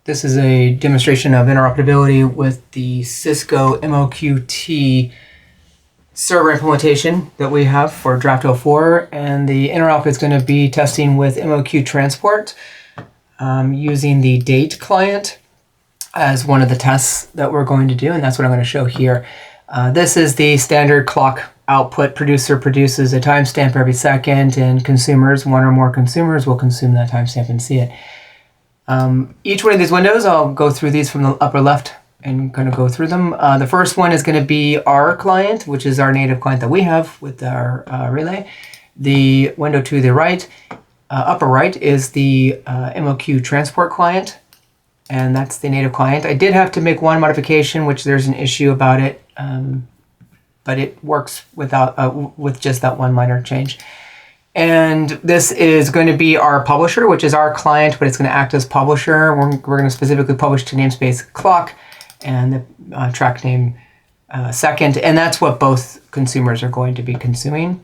This is a demonstration of interoperability with the Cisco MOQT server implementation that we have for draft-04, and the interop is going to be testing with moq-transport using the date client as one of the tests that we're going to do, and that's what I'm going to show here. This is the standard clock output. Producer produces a timestamp every second, and consumers, one or more consumers, will consume that timestamp and see it. Each one of these windows, I'll go through these from the upper left and kind of go through them. The first one is going to be our client, which is our native client that we have with our relay. The window to the right, upper right, is the MOQ-transport client, and that's the native client. I did have to make one modification, which there's an issue about it, but it works without with just that one minor change. And this is going to be our publisher, which is our client, but it's going to act as publisher. We're going to specifically publish to namespace clock and the track name second, and that's what both consumers are going to be consuming.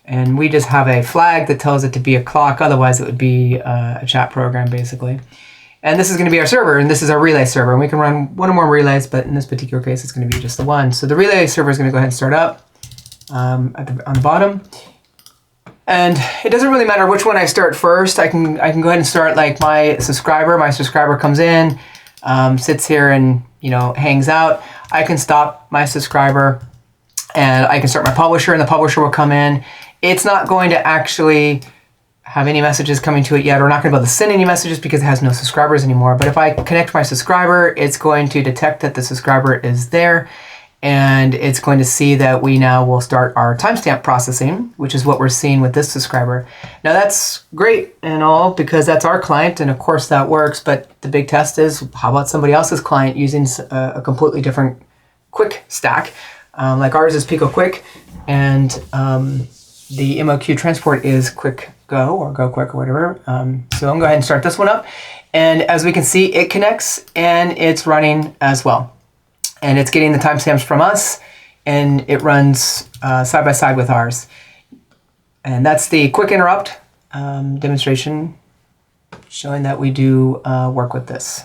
And we just have a flag that tells it to be a clock, otherwise it would be a chat program basically. And this is going to be our server, and this is our relay server. And we can run one or more relays, but in this particular case, it's going to be just the one. So the relay server is going to go ahead and start up on the bottom. And it doesn't really matter which one I start first. I can go ahead and start like my subscriber. My subscriber comes in, sits here and hangs out. I can stop my subscriber, and I can start my publisher, and the publisher will come in. It's not going to actually have any messages coming to it yet. We're not going to be able to send any messages because it has no subscribers anymore. But if I connect my subscriber, it's going to detect that the subscriber is there, and it's going to see that we now will start our timestamp processing, which is what we're seeing with this subscriber. Now that's great and all because that's our client, and of course that works, but the big test is how about somebody else's client using a completely different quick stack. Like ours is Pico Quick, and the MOQ-transport is Quick Go or Go Quick or whatever. So I'm going to go ahead and start this one up, and as we can see, it connects and it's running as well. And it's getting the timestamps from us, and it runs side by side with ours. And that's the quick interrupt demonstration showing that we do work with this.